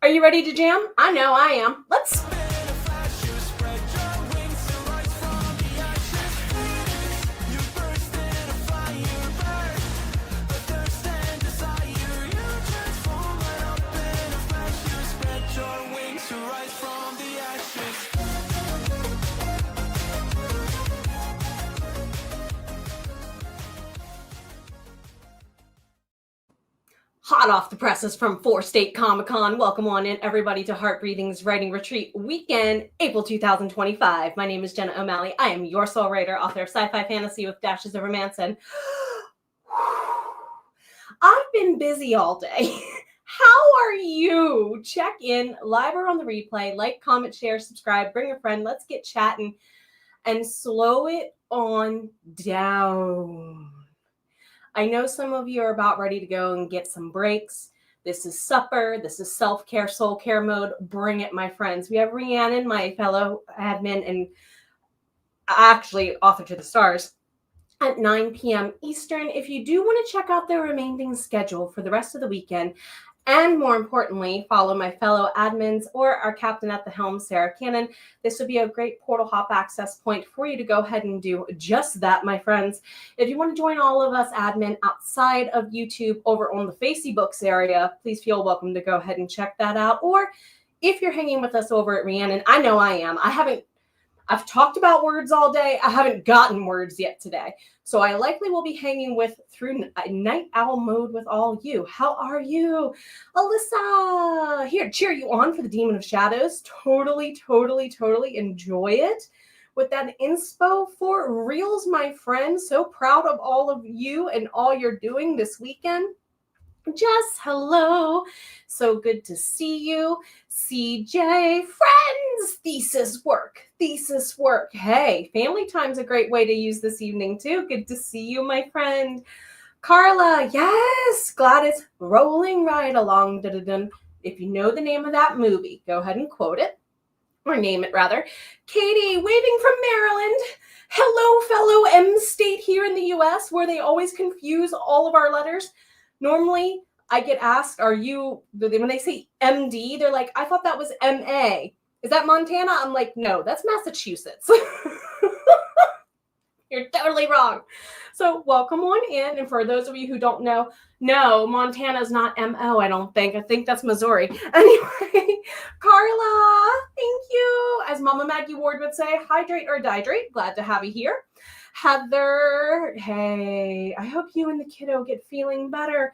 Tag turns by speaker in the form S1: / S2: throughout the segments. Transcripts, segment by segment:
S1: Are you ready to jam? I know I am. Let's. Hot off the presses from 4-State Comic-Con. Welcome on in, everybody, to HeartBreathings Writing Retreat Weekend, April 2025. My name is Jenna O'Malley. I am your soul writer, author of sci-fi fantasy with dashes of romance, and I've been busy all day. How are you? Check in, live or on the replay, like, comment, share, subscribe, bring a friend. Let's get chatting and slow it on down. I know some of you are about ready to go and get some breaks. This is supper. This is self-care, soul care mode. Bring it, my friends. We have Rhiannon, my fellow admin, and actually author to the stars, at 9 p.m. Eastern. If you do want to check out the remaining schedule for the rest of the weekend, and more importantly, follow my fellow admins or our captain at the helm, Sarah Cannon, this would be a great portal hop access point for you to go ahead and do just that, my friends. If you want to join all of us admin outside of YouTube over on the Facebooks area, please feel welcome to go ahead and check that out. Or if you're hanging with us over at Rhiannon, I know I am. I've talked about words all day. I haven't gotten words yet today. So I likely will be hanging through night owl mode with all you. How are you? Alyssa, here, cheer you on for the Demon of Shadows. Totally enjoy it. With that inspo for reals, my friend. So proud of all of you and all you're doing this weekend. Jess, hello. So good to see you. CJ, friends, thesis work. Hey, family time's a great way to use this evening too. Good to see you, my friend. Carla, yes, glad it's rolling right along. Dun-dun-dun. If you know the name of that movie, go ahead and quote it, or name it rather. Katie, waving from Maryland. Hello, fellow M state here in the US, where they always confuse all of our letters. Normally, I get asked, when they say MD, they're like, I thought that was MA. Is that Montana? I'm like, no, that's Massachusetts. You're totally wrong. So welcome on in. And for those of you who don't know, no, Montana's not MO, I don't think. I think that's Missouri. Anyway, Carla, thank you. As Mama Maggie Ward would say, hydrate or dihydrate. Glad to have you here. Heather, hey, I hope you and the kiddo get feeling better,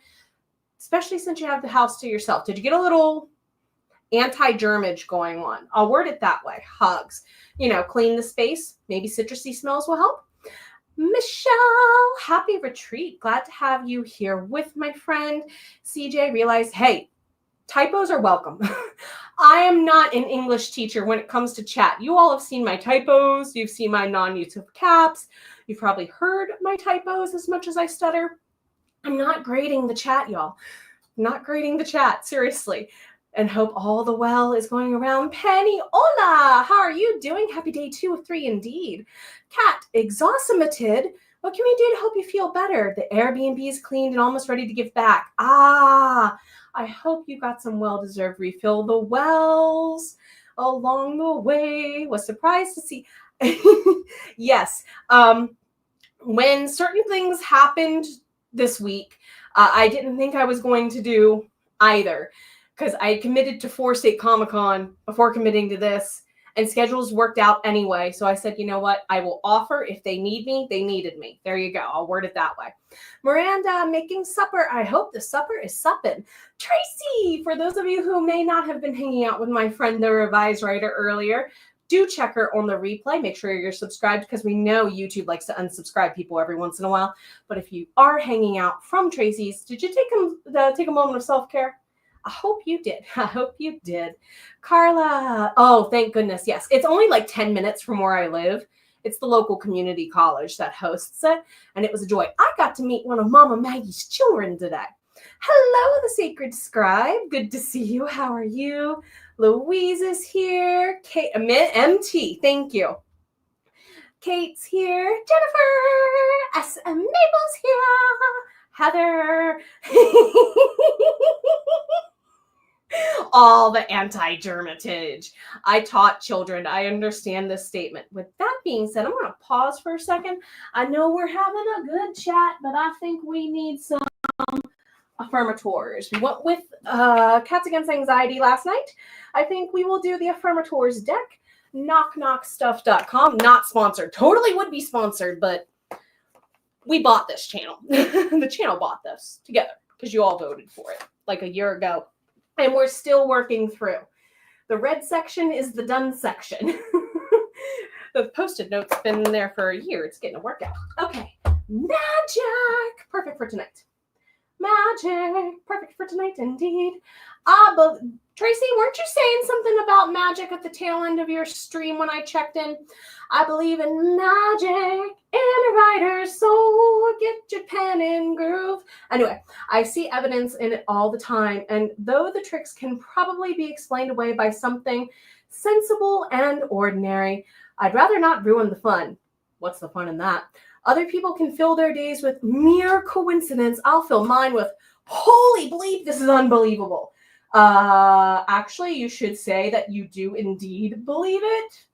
S1: especially since you have the house to yourself. Did you get a little anti-germage going on? I'll word it that way. Hugs. Clean the space. Maybe citrusy smells will help. Michelle, happy retreat. Glad to have you here with my friend. CJ realized, hey, typos are welcome. I am not an English teacher when it comes to chat. You all have seen my typos. You've seen my non-use of caps. You've probably heard my typos as much as I stutter. I'm not grading the chat, y'all. Not grading the chat, seriously. And hope all the well is going around. Penny, hola, how are you doing? Happy day 2 of 3 indeed. Kat, exhausted. What can we do to help you feel better? The Airbnb is cleaned and almost ready to give back. I hope you got some well-deserved refill. The wells along the way. Was surprised to see. Yes. When certain things happened this week, I didn't think I was going to do either, because I committed to 4-State Comic-Con before committing to this, and schedules worked out anyway. So I said, you know what? I will offer. If they need me, they needed me. There you go. I'll word it that way. Miranda, making supper. I hope the supper is suppin'. Tracy, for those of you who may not have been hanging out with my friend, the Revised Writer, earlier, do check her on the replay. Make sure you're subscribed, because we know YouTube likes to unsubscribe people every once in a while. But if you are hanging out from Tracy's, did you take a moment of self-care? I hope you did. Carla, oh, thank goodness. Yes, it's only like 10 minutes from where I live. It's the local community college that hosts it, and it was a joy. I got to meet one of Mama Maggie's children today. Hello, the Sacred Scribe. Good to see you. How are you? Louise is here. Kate, MT, thank you. Kate's here. Jennifer, SM Mabel's here. Heather. all the anti-germatage. I taught children. I understand this statement. With that being said, I'm going to pause for a second. I know we're having a good chat, but I think we need some affirmators. We went with Cats Against Anxiety last night. I think we will do the affirmators deck. Knockknockstuff.com. Not sponsored. Totally would be sponsored, but we bought this channel. The channel bought this together because you all voted for it like a year ago. And we're still working through. The red section is the done section. The Post-it note's been there for a year. It's getting a workout. Okay. Magic. Perfect for tonight. Magic. Perfect for tonight indeed. But Tracy, weren't you saying something about magic at the tail end of your stream when I checked in? I believe in magic in a writer's soul. Get your pen and groove. Anyway, I see evidence in it all the time. And though the tricks can probably be explained away by something sensible and ordinary, I'd rather not ruin the fun. What's the fun in that? Other people can fill their days with mere coincidence. I'll fill mine with, holy bleep, this is unbelievable. Actually, you should say that you do indeed believe it,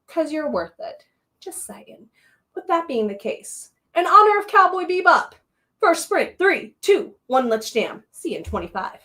S1: because you're worth it. Just saying. With that being the case, in honor of Cowboy Bebop, first sprint, 3, 2, 1, let's jam. See you in 25.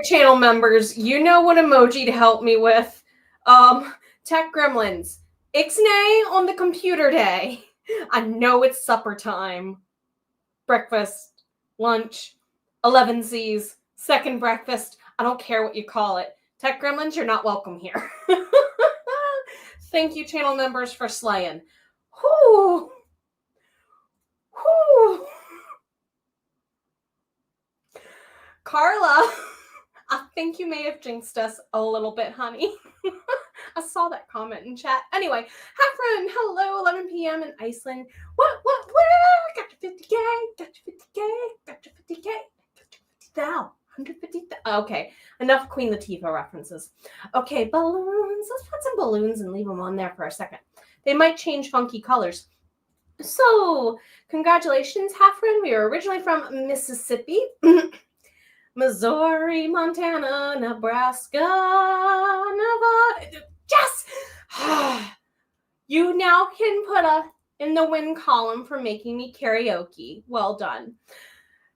S1: right, channel members, you know what emoji to help me with. Tech Gremlins. Ixnay on the computer day. I know it's supper time. Breakfast, lunch, 11 C's, second breakfast. I don't care what you call it. Tech Gremlins, you're not welcome here. Thank you, channel members, for slaying. Whew. Whew. Carla, I think you may have jinxed us a little bit, honey. I saw that comment in chat. Anyway, Hafren, hello, 11 p.m. in Iceland. What? Got your 50K, got your 50K, got your 50K, got your 50,000, 150,000. Okay, enough Queen Latifah references. Okay, balloons. Let's put some balloons and leave them on there for a second. They might change funky colors. So, congratulations, Hafren. We are originally from Mississippi. Missouri, Montana, Nebraska, Nevada. Yes! You now can put in the win column for making me karaoke. Well done.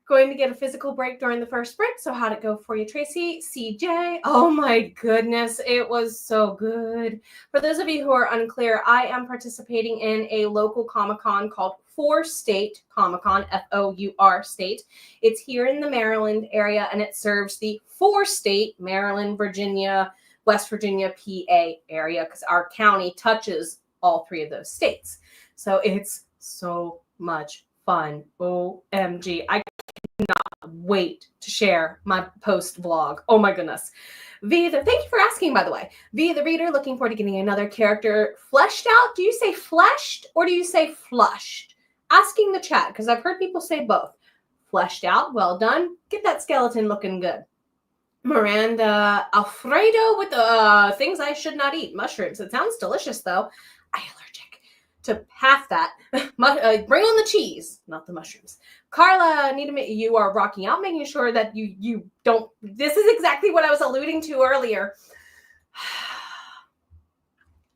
S1: Going to get a physical break during the first sprint. So how'd it go for you, Tracy? CJ? Oh my goodness. It was so good. For those of you who are unclear, I am participating in a local Comic-Con called Four State Comic-Con, FOUR State. It's here in the Maryland area, and it serves the four-state Maryland, Virginia, West Virginia, PA area, because our county touches all three of those states. So it's so much fun. OMG. I cannot wait to share my post vlog. Oh my goodness. Thank you for asking, by the way. V the Reader, looking forward to getting another character fleshed out. Do you say fleshed or do you say flushed? Asking the chat, because I've heard people say both. Fleshed out, well done. Get that skeleton looking good. Miranda, Alfredo with the things I should not eat. Mushrooms. It sounds delicious, though. I'm allergic to half that. Bring on the cheese, not the mushrooms. Carla, you are rocking out, making sure that you don't. This is exactly what I was alluding to earlier.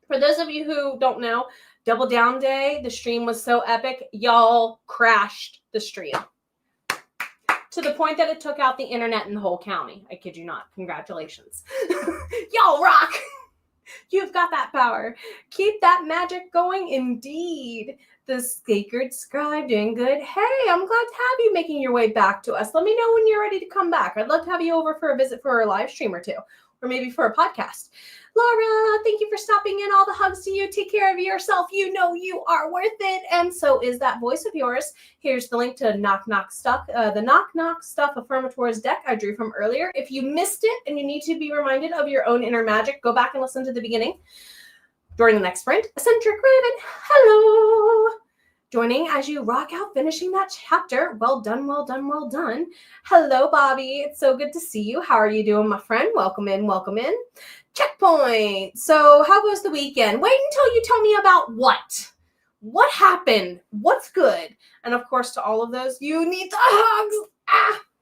S1: For those of you who don't know, Double Down Day, the stream was so epic, y'all crashed the stream. To the point that it took out the internet in the whole county. I kid you not. Congratulations. Y'all rock. You've got that power. Keep that magic going indeed. The Sacred Scribe doing good. Hey, I'm glad to have you making your way back to us. Let me know when you're ready to come back. I'd love to have you over for a visit for a live stream or two, or maybe for a podcast. Laura, thank you for stopping in. All the hugs to you. Take care of yourself. You know you are worth it. And so is that voice of yours. Here's the link to Knock Knock Stuff, the Knock Knock Stuff Affirmators deck I drew from earlier. If you missed it and you need to be reminded of your own inner magic, go back and listen to the beginning. During the next sprint, Eccentric Raven, hello. Joining as you rock out, finishing that chapter. Well done, well done, well done. Hello, Bobby. It's so good to see you. How are you doing, my friend? Welcome in, welcome in. Checkpoint. So how goes the weekend? Wait until you tell me about what? What happened? What's good? And of course, to all of those, you need the hugs.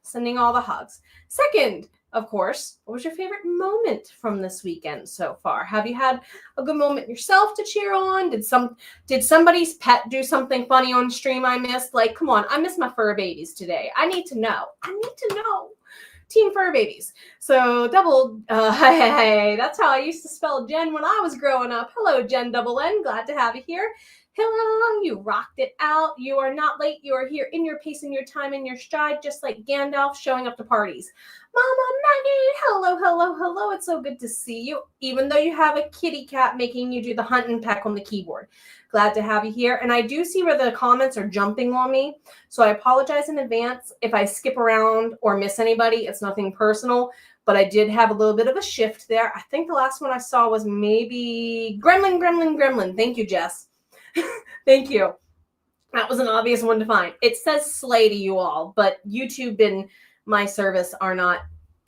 S1: Sending all the hugs. Second, of course, what was your favorite moment from this weekend so far? Have you had a good moment yourself to cheer on? Did somebody's pet do something funny on stream I missed? Like, come on, I missed my fur babies today. I need to know. Team Fur Babies. So hey, that's how I used to spell Jen when I was growing up. Hello, Jen Double N. Glad to have you here. Hello, you rocked it out. You are not late. You are here in your pace, in your time, in your stride, just like Gandalf showing up to parties. Mama Maggie, hello, hello, hello. It's so good to see you, even though you have a kitty cat making you do the hunt and peck on the keyboard. Glad to have you here. And I do see where the comments are jumping on me, so I apologize in advance if I skip around or miss anybody. It's nothing personal, but I did have a little bit of a shift there. I think the last one I saw was maybe Gremlin. Thank you, Jess. Thank you. That was an obvious one to find. It says slay to you all, but YouTube and my service are not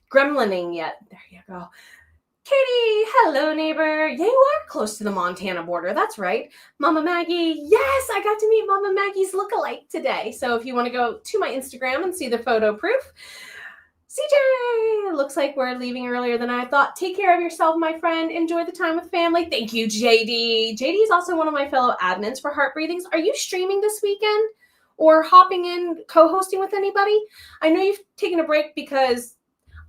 S1: gremlining yet. There you go. Katie, hello, neighbor. Yeah, you are close to the Montana border. That's right. Mama Maggie. Yes, I got to meet Mama Maggie's lookalike today. So if you want to go to my Instagram and see the photo proof. CJ, looks like we're leaving earlier than I thought. Take care of yourself, my friend. Enjoy the time with family. Thank you, JD. JD is also one of my fellow admins for HeartBreathings. Are you streaming this weekend or hopping in, co-hosting with anybody? I know you've taken a break because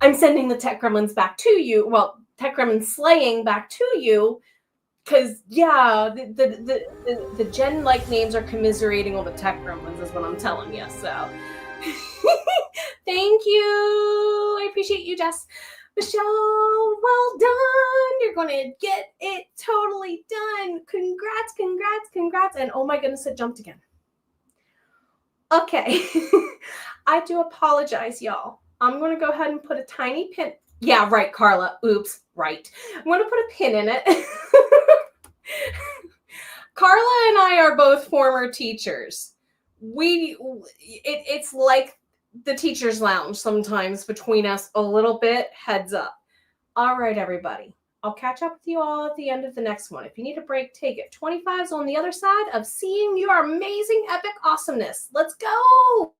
S1: I'm sending the tech gremlins back to you. Well, tech gremlin slaying back to you. Because yeah, the Gen like names are commiserating all the tech gremlins, is what I'm telling you. So thank you. I appreciate you, Jess. Michelle, well done. You're gonna get it totally done. Congrats, congrats, congrats. And oh my goodness, it jumped again. Okay. I do apologize, y'all. I'm gonna go ahead and put a tiny pin. Yeah, right, Carla. Oops, right. I'm gonna put a pin in it. Carla and I are both former teachers. It's like the teacher's lounge sometimes between us a little bit. Heads up. All right, everybody. I'll catch up with you all at the end of the next one. If you need a break, take it. 25's on the other side of seeing your amazing, epic awesomeness. Let's go.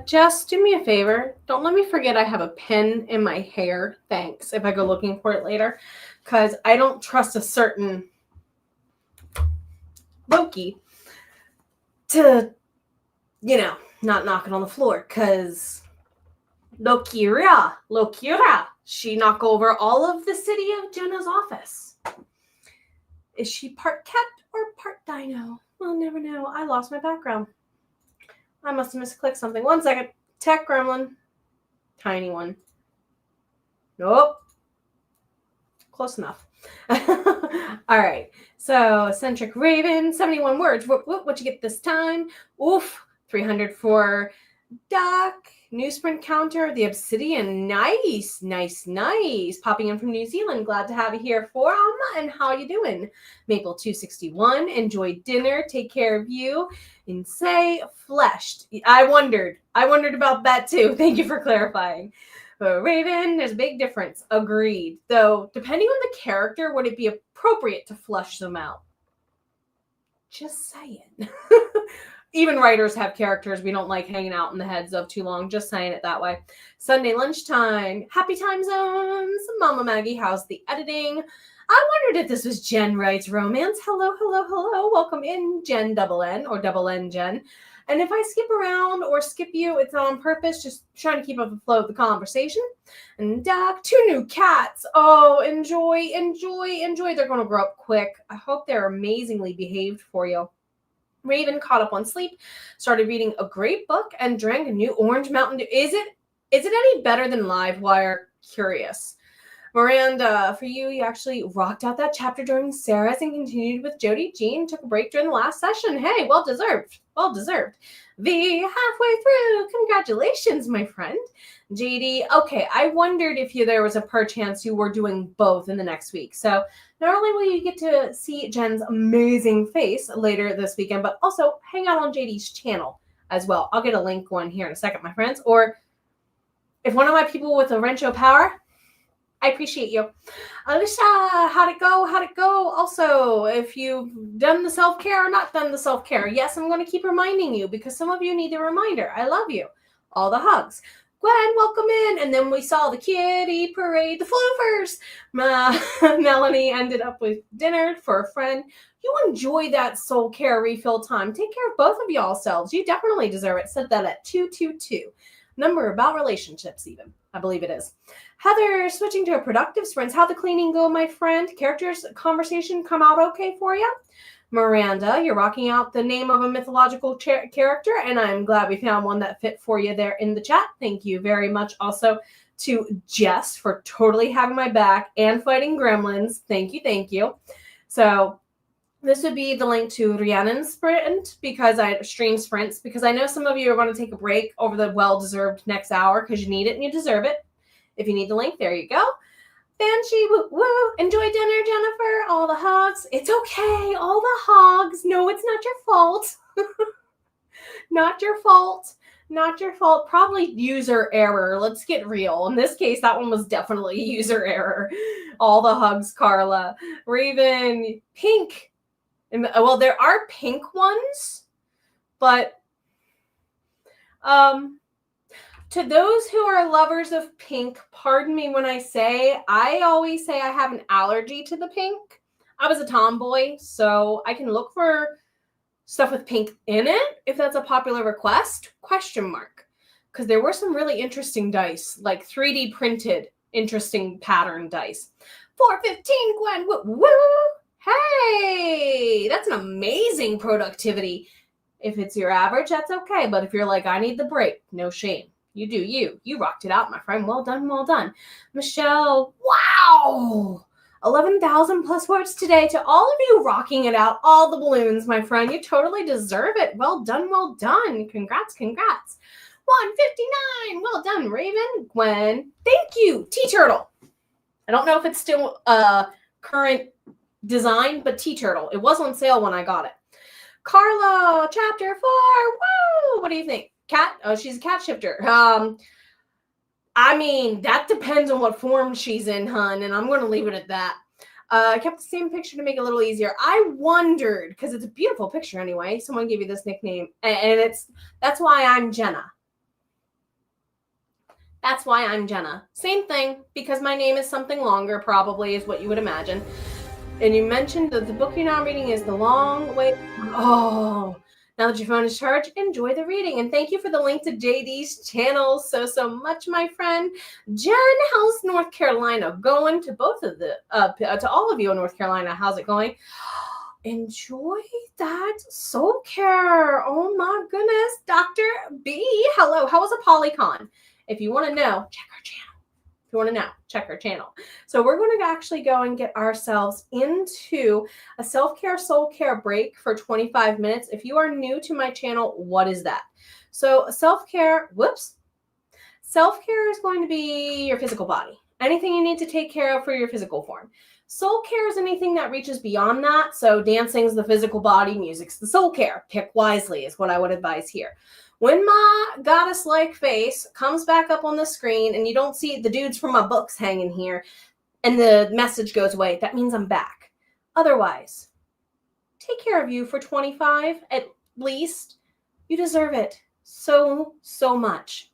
S1: Jess, do me a favor. Don't let me forget I have a pin in my hair. Thanks. If I go looking for it later. Because I don't trust a certain Loki to, not knock it on the floor. Because Lokira, she knocked over all of the city of Jenna's office. Is she part cat or part dino? We'll never know. I lost my background. I must have misclicked something. 1 second. Tech gremlin. Tiny one. Nope. Close enough. All right. So, eccentric raven, 71 words. What you get this time? Oof. 300 for duck. Newsprint counter. The obsidian. Nice. Popping in from New Zealand. Glad to have you here. Forum. And how you doing? Maple 261. Enjoy dinner. Take care of you. And say fleshed. I wondered about that too. Thank you for clarifying. Raven, there's a big difference. Agreed. Though, depending on the character, would it be appropriate to flush them out? Just saying. Even writers have characters we don't like hanging out in the heads of too long. Just saying it that way. Sunday lunchtime. Happy time zones. Mama Maggie, how's the editing? I wondered if this was Jen Writes Romance. Hello. Welcome in, Jen Double N or Double N Jen. And if I skip around or skip you, it's not on purpose. Just trying to keep up the flow of the conversation. And Doc, 2 new cats. Oh, enjoy. They're going to grow up quick. I hope they're amazingly behaved for you. Raven caught up on sleep, started reading a great book, and drank a new orange Mountain Dew. Is it any better than Livewire? Curious. Miranda, for you actually rocked out that chapter during Sarah's and continued with Jody G and took a break during the last session. Hey, well deserved. V, halfway through. Congratulations, my friend. JD, okay, I wondered if there was a perchance you were doing both in the next week. So not only will you get to see Jen's amazing face later this weekend, but also hang out on JD's channel as well. I'll get a link one here in a second, my friends. Or if one of my people with a Rencho power, I appreciate you. Alicia, how'd it go? Also, if you've done the self-care or not done the self-care, yes, I'm going to keep reminding you because some of you need the reminder. I love you. All the hugs. Gwen, welcome in. And then we saw the kitty parade, the floofers. Melanie ended up with dinner for a friend. You enjoy that soul care refill time. Take care of both of y'all selves. You definitely deserve it. Set that at 222. Number about relationships even. I believe it is. Heather, switching to a productive sprints. How'd the cleaning go, my friend? Characters conversation come out okay for you? Miranda, you're rocking out the name of a mythological character, and I'm glad we found one that fit for you there in the chat. Thank you very much also to Jess for totally having my back and fighting gremlins. Thank you. So this would be the link to Rhiannon's sprint because I stream sprints because I know some of you are going to take a break over the well-deserved next hour because you need it and you deserve it. If you need the link, there you go. Banshee, woo. Enjoy dinner, Jennifer. All the hugs. It's okay. All the hugs. No, it's not your fault. Not your fault. Probably user error. Let's get real. In this case, that one was definitely user error. All the hugs, Carla. Raven, pink. Well, there are pink ones, but to those who are lovers of pink, pardon me when I always say I have an allergy to the pink. I was a tomboy, so I can look for stuff with pink in it if that's a popular request, ? Because there were some really interesting dice, like 3D printed, interesting pattern dice. 415, Gwen, woo! Hey, that's an amazing productivity. If it's your average, that's okay. But if you're like, I need the break, no shame. You do you. You rocked it out, my friend. Well done. Michelle, wow. 11,000 plus words today. To all of you rocking it out, all the balloons, my friend. You totally deserve it. Well done. Congrats. 159. Well done, Raven. Gwen, thank you. T-Turtle. I don't know if it's still current design, but T-Turtle. It was on sale when I got it. Carla, chapter 4. Woo! What do you think? Cat? Oh, she's a cat shifter. I mean, that depends on what form she's in, hun, and I'm going to leave it at that. I kept the same picture to make it a little easier. I wondered, because it's a beautiful picture anyway. Someone gave you this nickname, and that's why I'm Jenna. That's why I'm Jenna. Same thing, because my name is something longer, probably, is what you would imagine. And you mentioned that the book you're now reading is The Long Way. Oh, now that your phone is charged, enjoy the reading. And thank you for the link to JD's channel so much, my friend. Jen, how's North Carolina going? To both of the, to all of you in North Carolina, how's it going? Enjoy that soul care. Oh my goodness. Dr. B, hello. How was a Polycon? If you want to know, check our channel. If you want to know, check our channel. So we're going to actually go and get ourselves into a self-care, soul care break for 25 minutes. If you are new to my channel, what is that? So self-care, self-care is going to be your physical body. Anything you need to take care of for your physical form. Soul care is anything that reaches beyond that. So dancing's the physical body, music's the soul care. Pick wisely is what I would advise here. When my goddess-like face comes back up on the screen and you don't see the dudes from my books hanging here and the message goes away, that means I'm back. Otherwise, take care of you for 25 at least. You deserve it so much.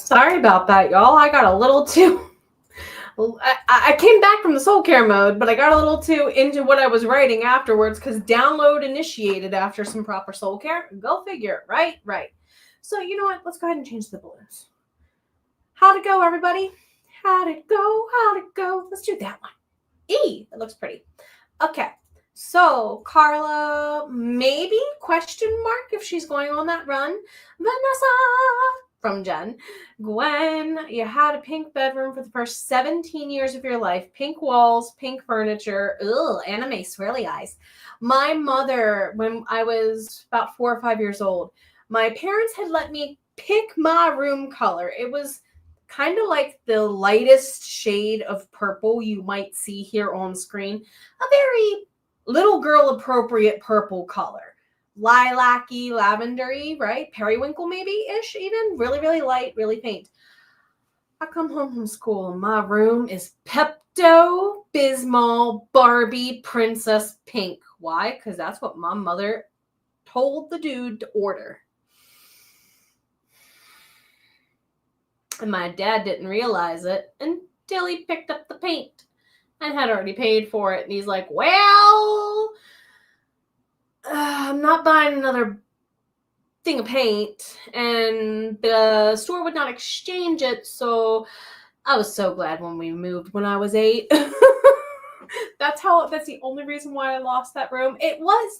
S1: Sorry about that, y'all. I got a little too... I came back from the soul care mode, but I got a little too into what I was writing afterwards because download initiated after some proper soul care. Go figure, right? Right. So you know what? Let's go ahead and change the balloons. How'd it go, everybody? How'd it go? How'd it go? Let's do that one. E. It looks pretty. Okay. So Carla, maybe question mark if she's going on that run. Vanessa from Jen. Gwen, you had a pink bedroom for the first 17 years of your life. Pink walls, pink furniture. Ugh, anime swirly eyes. My mother, when I was about 4 or 5 years old, my parents had let me pick my room color. It was kind of like the lightest shade of purple you might see here on screen. A very little girl appropriate purple color. Lilac-y, lavendery, right? Periwinkle maybe-ish even. Really, really light, really faint. I come home from school and my room is Pepto-Bismol Barbie Princess Pink. Why? Because that's what my mother told the dude to order. And my dad didn't realize it until he picked up the paint and had already paid for it. And he's like, well... I'm not buying another thing of paint, and the store would not exchange it, so I was so glad when we moved when I was 8. That's the only reason why I lost that room. It was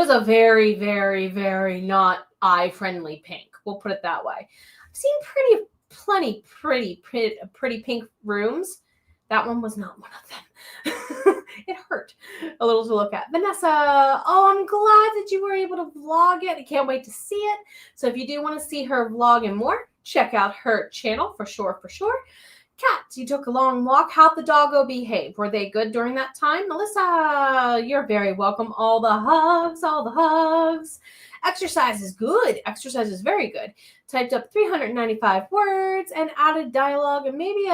S1: a very, very, very not eye-friendly pink. We'll put it that way. I've seen plenty pretty pink rooms. That one was not one of them. It hurt a little to look at. Vanessa, oh, I'm glad that you were able to vlog it. I can't wait to see it. So if you do want to see her vlog and more, check out her channel for sure. Kat, you took a long walk. How'd the doggo behave? Were they good during that time? Melissa, you're very welcome. All the hugs. Exercise is good. Exercise is very good. Typed up 395 words and added dialogue and maybe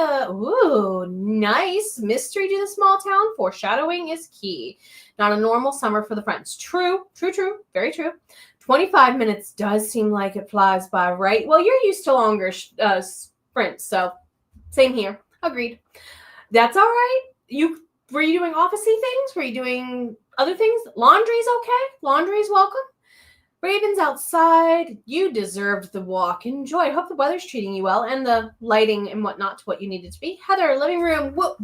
S1: nice mystery to the small town. Foreshadowing is key. Not a normal summer for the friends. True. Very true. 25 minutes does seem like it flies by, right? Well, you're used to longer sprints, so same here. Agreed. That's all right. Were you doing officey things? Were you doing other things? Laundry's okay. Laundry's welcome. Ravens outside, you deserved the walk. Enjoy. Hope the weather's treating you well and the lighting and whatnot to what you needed to be. Heather, living room, woo,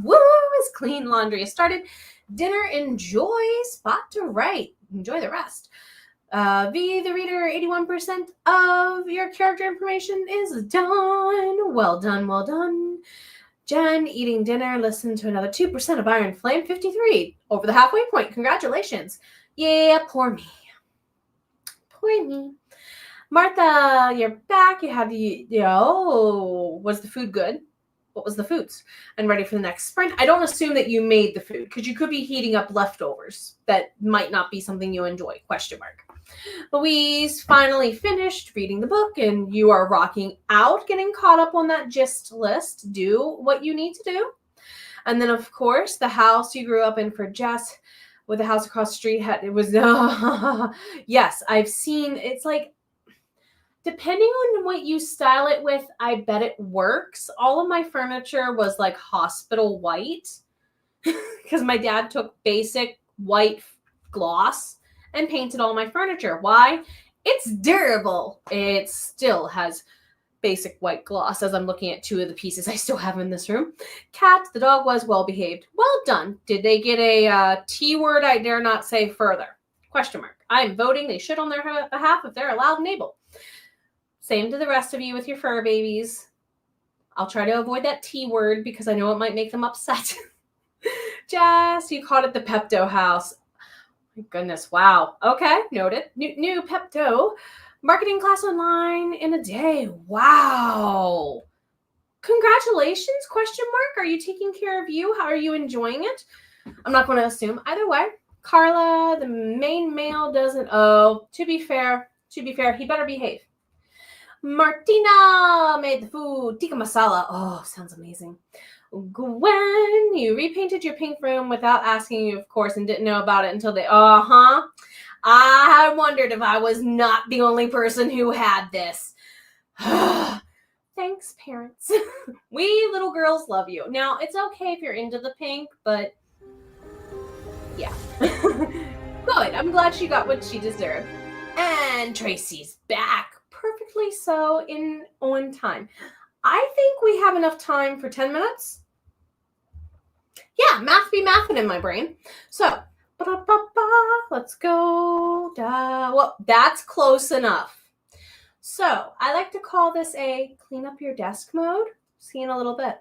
S1: is clean. Laundry is started. Dinner, enjoy. Spot to right. Enjoy the rest. V, the reader, 81% of your character information is done. Well done. Jen, eating dinner, listen to another 2% of Iron Flame, 53. Over the halfway point. Congratulations. Yeah, poor me. Martha, you're back. You have was the food good? What was the foods? And ready for the next sprint. I don't assume that you made the food because you could be heating up leftovers. That might not be something you enjoy. ? Louise finally finished reading the book and you are rocking out, getting caught up on that gist list. Do what you need to do. And then, of course, the house you grew up in for Jess. With the house across the street, it was, yes, I've seen, it's like, depending on what you style it with, I bet it works. All of my furniture was like hospital white because my dad took basic white gloss and painted all my furniture. Why? It's durable. It still has basic white gloss as I'm looking at 2 of the pieces I still have in this room. Kat, the dog was well behaved. Well done. Did they get a T word I dare not say further? ? I'm voting they should on their behalf if they're allowed and able. Same to the rest of you with your fur babies. I'll try to avoid that T word because I know it might make them upset. Jess, you caught it the Pepto house. My goodness. Wow. Okay. Noted. New Pepto. Marketing class online in a day. Wow. Congratulations, ? Are you taking care of you? How are you enjoying it? I'm not going to assume. Either way, Carla, the main male doesn't. Oh, to be fair, he better behave. Martina made the food. Tikka masala. Oh, sounds amazing. Gwen, you repainted your pink room without asking you, of course, and didn't know about it until they. I wondered if I was not the only person who had this. Thanks, parents. We little girls love you. Now, it's okay if you're into the pink, but yeah. Good. I'm glad she got what she deserved. And Tracy's back. Perfectly so on time. I think we have enough time for 10 minutes. Yeah, math be mathin' in my brain. So, let's go. Well, that's close enough. So, I like to call this a clean up your desk mode. See you in a little bit.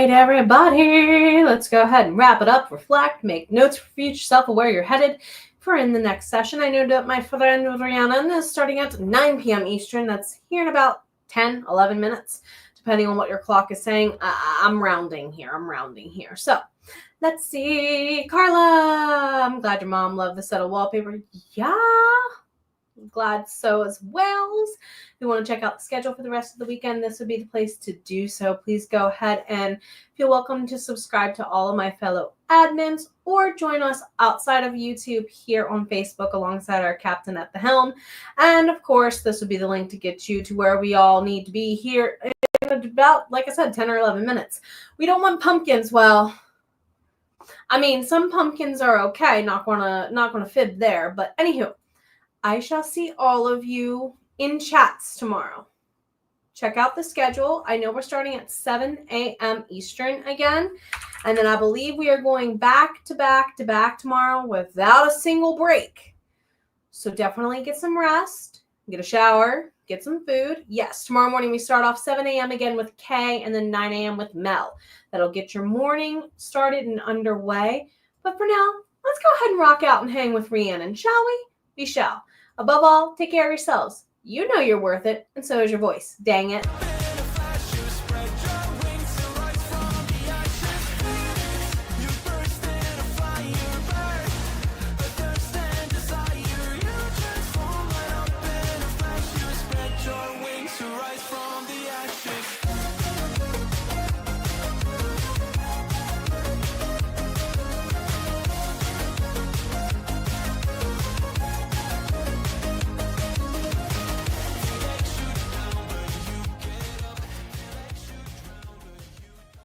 S1: right, everybody, let's go ahead and wrap it up, reflect, make notes for future self of where you're headed for in the next session. I know that my friend Rhiannon is starting at 9 p.m. Eastern. That's here in about 10, 11 minutes, depending on what your clock is saying. I'm rounding here. So let's see. Carla, I'm glad your mom loved the set of wallpaper. Yeah, I'm glad so as well. If you want to check out the schedule for the rest of the weekend, this would be the place to do so. Please go ahead and feel welcome to subscribe to all of my fellow admins or join us outside of YouTube here on Facebook alongside our captain at the helm. And of course, this would be the link to get you to where we all need to be here in about, like I said, 10 or 11 minutes. We don't want pumpkins. Well, I mean, some pumpkins are okay. Not gonna fib there. But anywho, I shall see all of you in chats tomorrow. Check out the schedule. I know we're starting at 7 a.m. Eastern again. And then I believe we are going back to back to back tomorrow without a single break. So definitely get some rest, get a shower, get some food. Yes, tomorrow morning we start off 7 a.m. again with Kay and then 9 a.m. with Mel. That'll get your morning started and underway. But for now, let's go ahead and rock out and hang with Rhiannon, shall we? We shall. Above all, take care of yourselves. You know you're worth it, and so is your voice. Dang it.